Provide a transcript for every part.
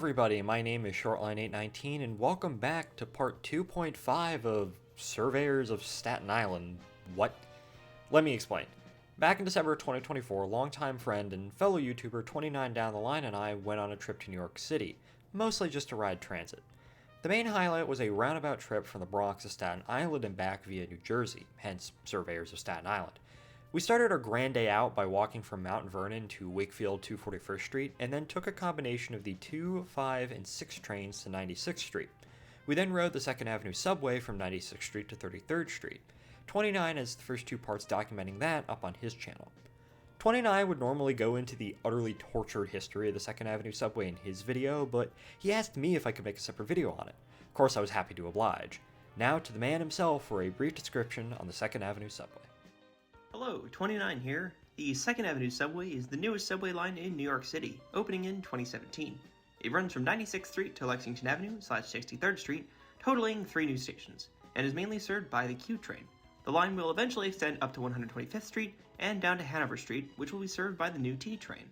everybody, my name is Shortline819 and welcome back to part 2.5 of Surveyors of Staten Island. What? Let me explain. Back in December 2024, longtime friend and fellow YouTuber 29 Down the Line and I went on a trip to New York City, mostly just to ride transit. The main highlight was a roundabout trip from the Bronx to Staten Island and back via New Jersey, hence Surveyors of Staten Island. We started our grand day out by walking from Mount Vernon to Wakefield 241st Street, and then took a combination of the 2, 5, and 6 trains to 96th Street. We then rode the 2nd Avenue subway from 96th Street to 33rd Street. 29 has the first two parts documenting that up on his channel. 29 would normally go into the utterly tortured history of the 2nd Avenue subway in his video, but he asked me if I could make a separate video on it. Of course, I was happy to oblige. Now to the man himself for a brief description on the 2nd Avenue subway. Hello, 29 here. The 2nd Avenue subway is the newest subway line in New York City, opening in 2017. It runs from 96th Street to Lexington Avenue/63rd Street, totaling 3 new stations, and is mainly served by the Q train. The line will eventually extend up to 125th Street and down to Hanover Street, which will be served by the new T train.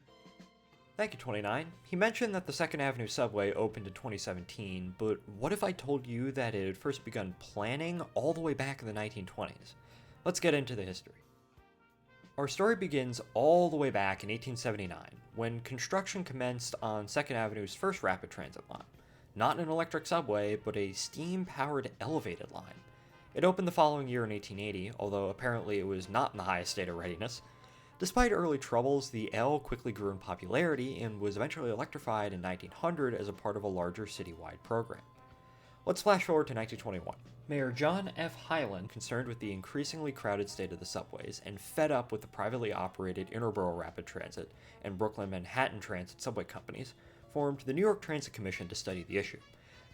Thank you, 29. He mentioned that the 2nd Avenue subway opened in 2017, but what if I told you that it had first begun planning all the way back in the 1920s? Let's get into the history. Our story begins all the way back in 1879, when construction commenced on 2nd Avenue's first rapid transit line. Not an electric subway, but a steam-powered elevated line. It opened the following year in 1880, although apparently it was not in the highest state of readiness. Despite early troubles, the L quickly grew in popularity and was eventually electrified in 1900 as a part of a larger citywide program. Let's flash forward to 1921. Mayor John F. Hyland, concerned with the increasingly crowded state of the subways and fed up with the privately operated Interborough Rapid Transit and Brooklyn Manhattan Transit subway companies, formed the New York Transit Commission to study the issue.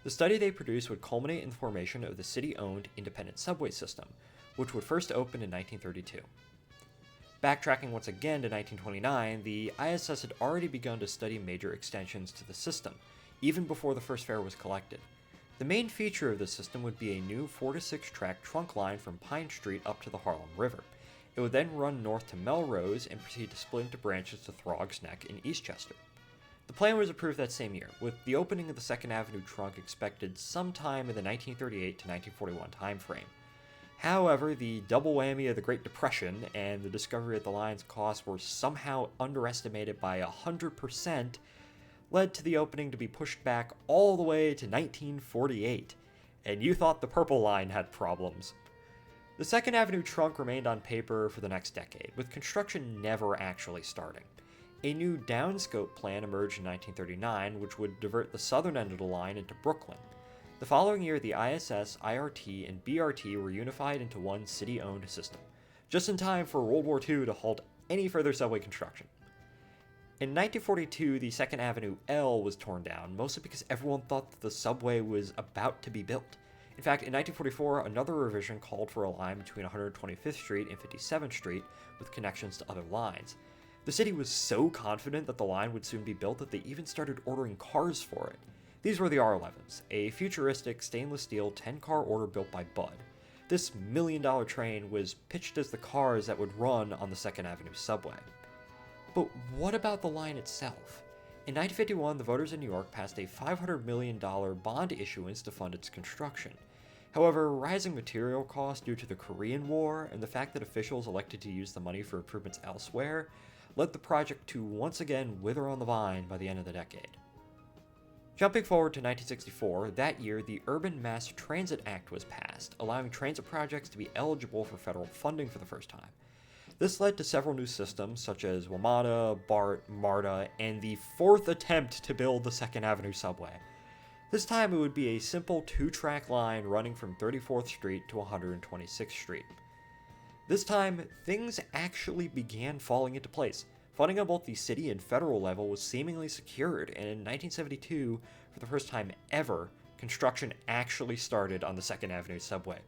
The study they produced would culminate in the formation of the city-owned independent subway system, which would first open in 1932. Backtracking once again to 1929, the ISS had already begun to study major extensions to the system, even before the first fare was collected. The main feature of the system would be a new 4 to 6 track trunk line from Pine Street up to the Harlem River. It would then run north to Melrose and proceed to split into branches to Throggs Neck in Eastchester. The plan was approved that same year, with the opening of the 2nd Avenue trunk expected sometime in the 1938 to 1941 timeframe. However, the double whammy of the Great Depression and the discovery that the line's costs were somehow underestimated by 100% led to the opening to be pushed back all the way to 1948, and you thought the Purple Line had problems. The 2nd Avenue trunk remained on paper for the next decade, with construction never actually starting. A new downscope plan emerged in 1939, which would divert the southern end of the line into Brooklyn. The following year, the ISS, IRT, and BRT were unified into one city-owned system, just in time for World War II to halt any further subway construction. In 1942, the 2nd Avenue L was torn down, mostly because everyone thought that the subway was about to be built. In fact, in 1944, another revision called for a line between 125th Street and 57th Street with connections to other lines. The city was so confident that the line would soon be built that they even started ordering cars for it. These were the R11s, a futuristic stainless steel 10-car order built by Budd. This million-dollar train was pitched as the cars that would run on the 2nd Avenue subway. But what about the line itself? In 1951, the voters in New York passed a $500 million bond issuance to fund its construction. However, rising material costs due to the Korean War and the fact that officials elected to use the money for improvements elsewhere led the project to once again wither on the vine by the end of the decade. Jumping forward to 1964, that year the Urban Mass Transit Act was passed, allowing transit projects to be eligible for federal funding for the first time. This led to several new systems such as WMATA, BART, MARTA, and the 4th attempt to build the 2nd Avenue subway. This time it would be a simple 2-track line running from 34th Street to 126th Street. This time, things actually began falling into place. Funding on both the city and federal level was seemingly secured, and in 1972, for the first time ever, construction actually started on the 2nd Avenue subway.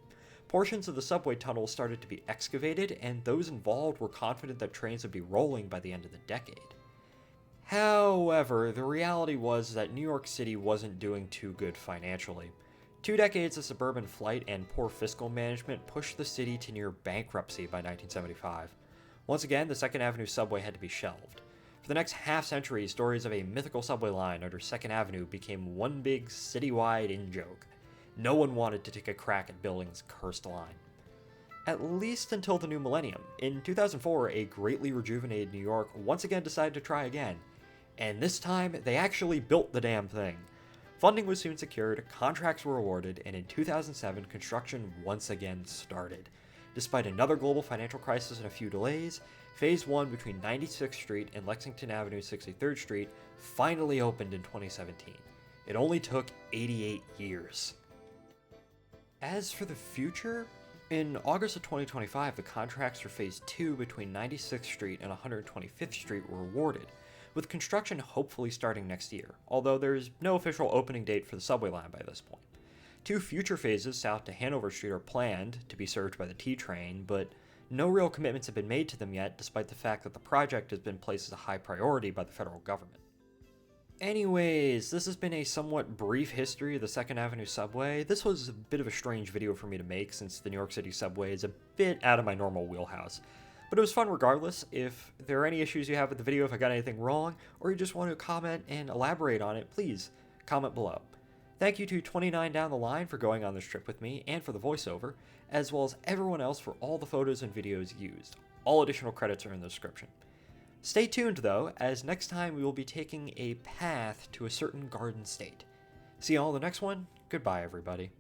Portions of the subway tunnel started to be excavated, and those involved were confident that trains would be rolling by the end of the decade. However, the reality was that New York City wasn't doing too good financially. 2 decades of suburban flight and poor fiscal management pushed the city to near bankruptcy by 1975. Once again, the 2nd Avenue subway had to be shelved. For the next half-century, stories of a mythical subway line under 2nd Avenue became one big citywide in-joke. No one wanted to take a crack at building this cursed line. At least until the new millennium. In 2004, a greatly rejuvenated New York once again decided to try again. And this time, they actually built the damn thing. Funding was soon secured, contracts were awarded, and in 2007, construction once again started. Despite another global financial crisis and a few delays, Phase 1 between 96th Street and Lexington Avenue 63rd Street finally opened in 2017. It only took 88 years. As for the future, in August of 2025, the contracts for Phase 2 between 96th Street and 125th Street were awarded, with construction hopefully starting next year, although there's no official opening date for the subway line by this point. 2 future phases south to Hanover Street are planned to be served by the T-train, but no real commitments have been made to them yet, despite the fact that the project has been placed as a high priority by the federal government. Anyways, this has been a somewhat brief history of the 2nd Avenue subway. This was a bit of a strange video for me to make since the New York City subway is a bit out of my normal wheelhouse. But it was fun regardless. If there are any issues you have with the video, if I got anything wrong, or you just want to comment and elaborate on it, please comment below. Thank you to 29 Down the Line for going on this trip with me and for the voiceover, as well as everyone else for all the photos and videos used. All additional credits are in the description. Stay tuned though, as next time we will be taking a path to a certain garden state. See you all in the next one. Goodbye everybody.